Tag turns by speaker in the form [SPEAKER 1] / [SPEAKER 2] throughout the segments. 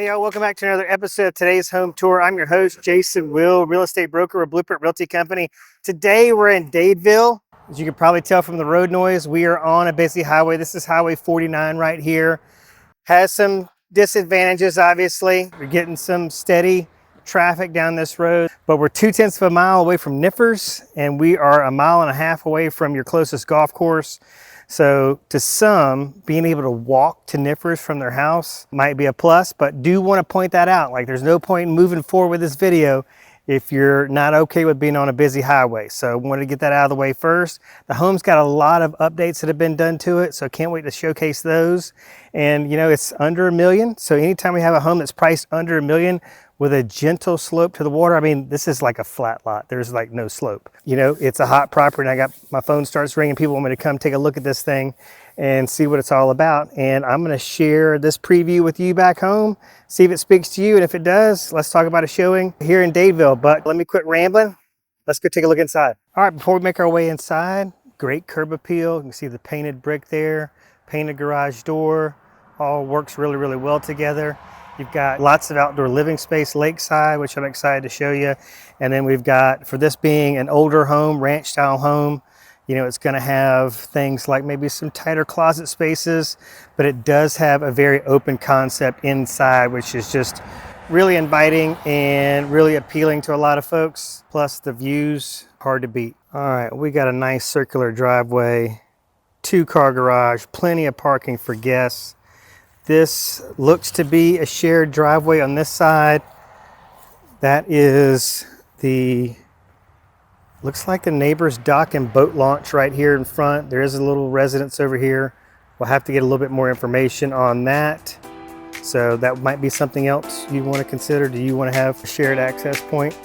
[SPEAKER 1] Hey y'all, welcome back to another episode of today's home tour. I'm your host, Jason Will, real estate broker with Blueprint Realty Company. Today we're in Dadeville. As you can probably tell from the road noise, we are on a busy highway. This is Highway 49 right here. Has some disadvantages, obviously. We're getting some steady traffic down this road, but we're 2/10 of a mile away from Niffer's, and we are 1.5 miles away from your closest golf course. So to some, being able to walk to Niffer's from their house might be a plus, but do want to point that out. Like, there's no point in moving forward with this video if you're not okay with being on a busy highway. So I wanted to get that out of the way first. The home's got a lot of updates that have been done to it, so can't wait to showcase those. And you know, it's under $1 million. So anytime we have a home that's priced under $1 million with a gentle slope to the water, I mean, this is like a flat lot. There's like no slope. You know, it's a hot property, and I got my phone starts ringing. People want me to come take a look at this thing and see what it's all about. And I'm gonna share this preview with you back home, see if it speaks to you. And if it does, let's talk about a showing here in Dadeville. But let me quit rambling. Let's go take a look inside. All right, before we make our way inside, great curb appeal. You can see the painted brick there, painted garage door, all works really, really well together. You've got lots of outdoor living space lakeside, which I'm excited to show you. And then we've got, for this being an older home, ranch style home, you know, it's going to have things like maybe some tighter closet spaces, but it does have a very open concept inside, which is just really inviting and really appealing to a lot of folks. Plus the views, hard to beat. All right, we got a nice circular driveway, 2-car garage, plenty of parking for guests. This looks to be a shared driveway on this side. That is looks like the neighbor's dock and boat launch right here in front. There is a little residence over here. We'll have to get a little bit more information on that. So that might be something else you want to consider. Do you want to have a shared access point?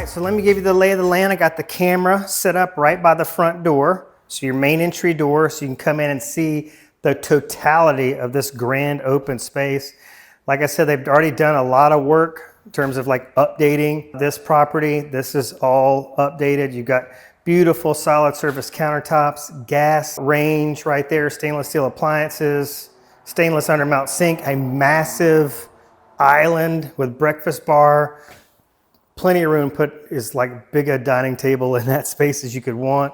[SPEAKER 1] So let me give you the lay of the land. I got the camera set up right by the front door. So your main entry door, so you can come in and see the totality of this grand open space. Like I said, they've already done a lot of work in terms of like updating this property. This is all updated. You've got beautiful solid surface countertops, gas range right there, stainless steel appliances, stainless undermount sink, a massive island with breakfast bar. Plenty of room, is like big a dining table in that space as you could want.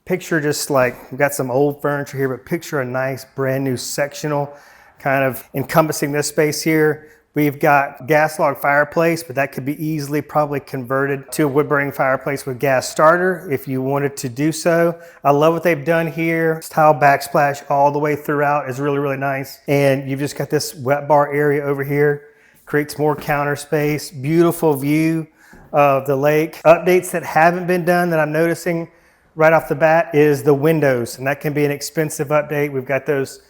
[SPEAKER 1] Picture just like, we've got some old furniture here, but picture a nice brand new sectional kind of encompassing this space here. We've got gas log fireplace, but that could be easily probably converted to a wood burning fireplace with gas starter if you wanted to do so. I love what they've done here. Tile backsplash all the way throughout is really, really nice. And you've just got this wet bar area over here. Creates more counter space, beautiful view of the lake. Updates that haven't been done that I'm noticing right off the bat is the windows, and that can be an expensive update. We've got those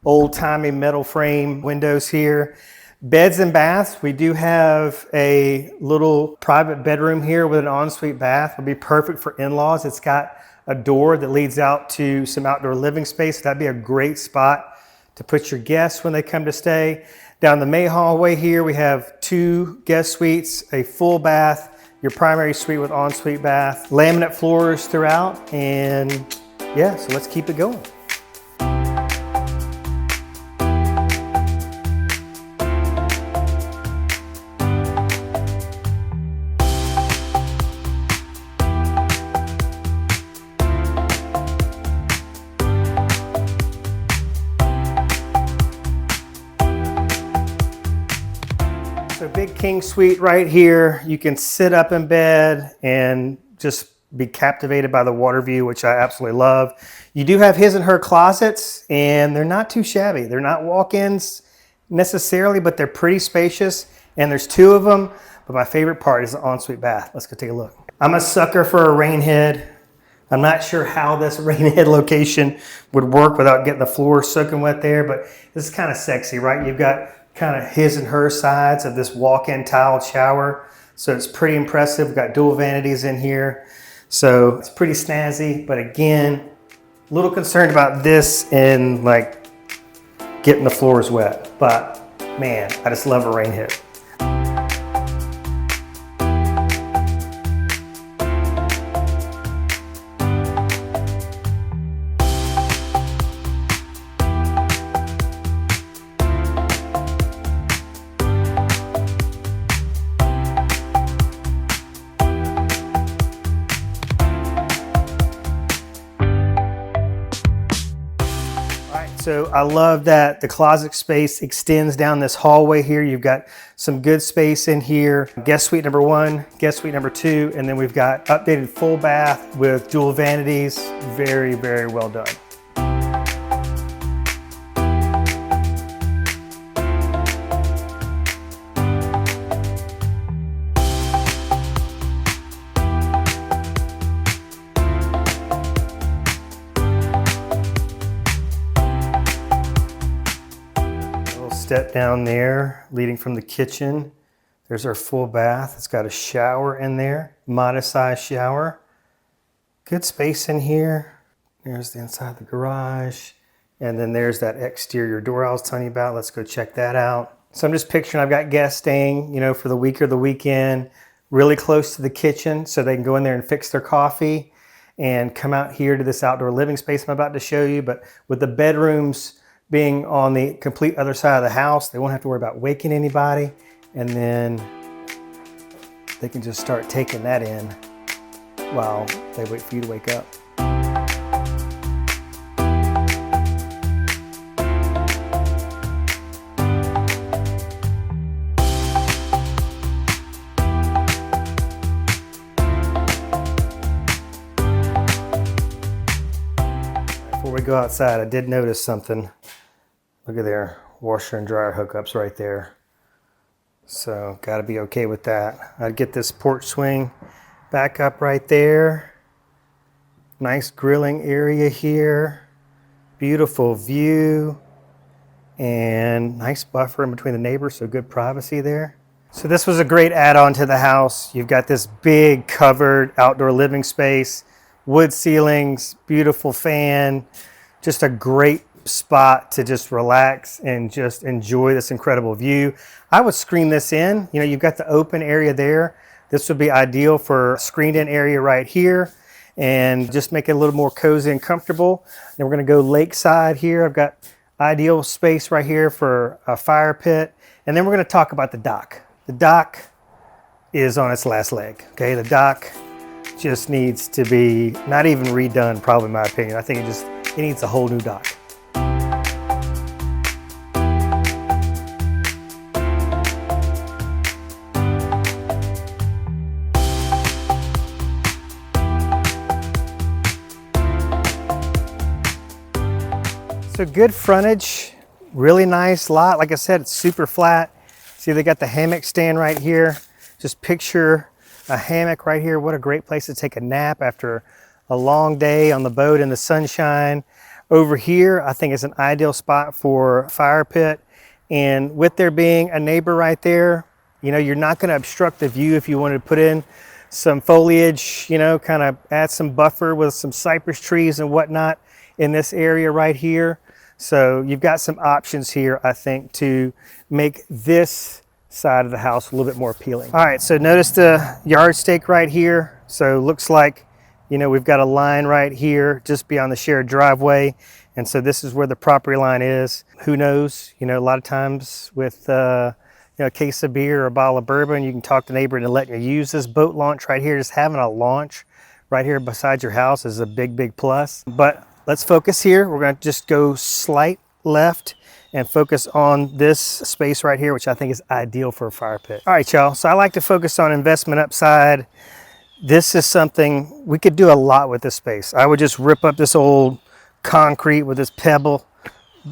[SPEAKER 1] old-timey metal frame windows here. Beds and baths, we do have a little private bedroom here with an ensuite bath. Would be perfect for in-laws. It's got a door that leads out to some outdoor living space. That'd be a great spot to put your guests when they come to stay. Down the main hallway here, we have 2 guest suites, a full bath, your primary suite with ensuite bath, laminate floors throughout, and yeah, so let's keep it going. So big king suite right here. You can sit up in bed and just be captivated by the water view, which I absolutely love. You do have his and her closets, and they're not too shabby. They're not walk-ins necessarily, but they're pretty spacious, and there's 2 of them. But my favorite part is the ensuite bath. Let's go take a look. I'm a sucker for a rain head. I'm not sure how this rain head location would work without getting the floor soaking wet there, but this is kind of sexy, right? You've got kind of his and her sides of this walk-in tiled shower. So it's pretty impressive. We've got dual vanities in here. So it's pretty snazzy, but again, a little concerned about this and like getting the floors wet, but Man, I just love a rain hit. So I love that the closet space extends down this hallway here. You've got some good space in here. Guest suite number 1, guest suite number 2, and then we've got updated full bath with dual vanities. Very, very well done. Step down there leading from the kitchen. There's our full bath. It's got a shower in there, modest size shower. Good space in here. There's the inside of the garage. And then there's that exterior door I was telling you about. Let's go check that out. So I'm just picturing I've got guests staying, for the week or the weekend, really close to the kitchen so they can go in there and fix their coffee and come out here to this outdoor living space I'm about to show you. But with the bedrooms being on the complete other side of the house, they won't have to worry about waking anybody, and then they can just start taking that in while they wait for you to wake up. Before we go outside, I did notice something. Look at there, washer and dryer hookups right there. So gotta be okay with that. I'd get this porch swing back up right there. Nice grilling area here. Beautiful view. And nice buffer in between the neighbors, so good privacy there. So this was a great add-on to the house. You've got this big covered outdoor living space, wood ceilings, beautiful fan, just a great spot to just relax and just enjoy this incredible view. I would screen this in. You've got the open area there. This would be ideal for a screened in area right here and just make it a little more cozy and comfortable. Then we're going to go lakeside here. I've got ideal space right here for a fire pit. And then we're going to talk about the dock. The dock is on its last leg. Okay, the dock just needs to be not even redone, probably in my opinion. I think it needs a whole new dock. So good frontage, really nice lot. Like I said, it's super flat. See, they got the hammock stand right here. Just picture a hammock right here. What a great place to take a nap after a long day on the boat in the sunshine. Over here, I think it's an ideal spot for a fire pit. And with there being a neighbor right there, you're not going to obstruct the view if you wanted to put in some foliage, kind of add some buffer with some cypress trees and whatnot in this area right here. So you've got some options here, I think, to make this side of the house a little bit more appealing. All right, so notice the yard stake right here. So looks like, we've got a line right here just beyond the shared driveway. And so this is where the property line is. Who knows? A lot of times with a case of beer or a bottle of bourbon, you can talk the neighbor into letting you use this boat launch right here. Just having a launch right here beside your house is a big, big plus. But let's focus here. We're going to just go slight left and focus on this space right here, which I think is ideal for a fire pit. All right, y'all. So I like to focus on investment upside. This is something we could do a lot with this space. I would just rip up this old concrete with this pebble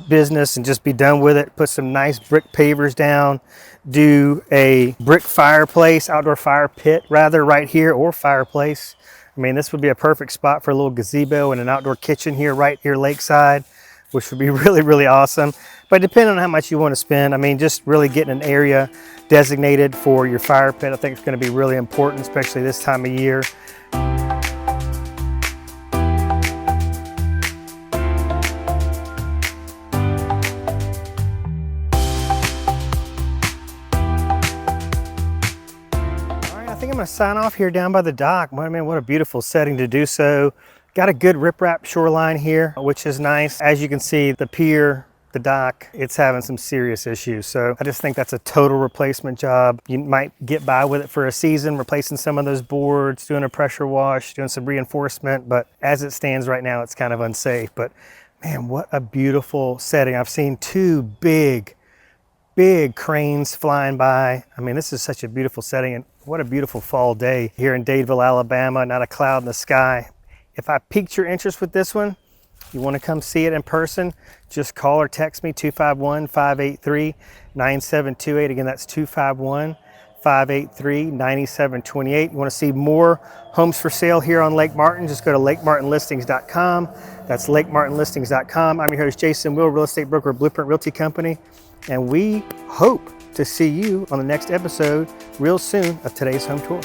[SPEAKER 1] business and just be done with it. Put some nice brick pavers down, do a brick fireplace, outdoor fire pit rather, right here, or fireplace. I mean, this would be a perfect spot for a little gazebo and an outdoor kitchen here, right here lakeside, which would be really, really awesome. But depending on how much you want to spend, I mean, just really getting an area designated for your fire pit, I think it's going to be really important, especially this time of year. I'm gonna sign off here down by the dock. I mean, what a beautiful setting to do so. Got a good riprap shoreline here, which is nice. As you can see, the pier, the dock, it's having some serious issues. So I just think that's a total replacement job. You might get by with it for a season, replacing some of those boards, doing a pressure wash, doing some reinforcement. But as it stands right now, it's kind of unsafe. But man, what a beautiful setting. I've seen two big cranes flying by. I mean, this is such a beautiful setting, and what a beautiful fall day here in Dadeville, Alabama. Not a cloud in the sky. If I piqued your interest with this one, you want to come see it in person, just call or text me 251-583-9728. Again, that's 251-583-9728. You want to see more homes for sale here on Lake Martin, just go to lakemartinlistings.com. That's lakemartinlistings.com. I'm your host, Jason Will, real estate broker at Blueprint Realty Company, and we hope to see you on the next episode real soon of today's home tour.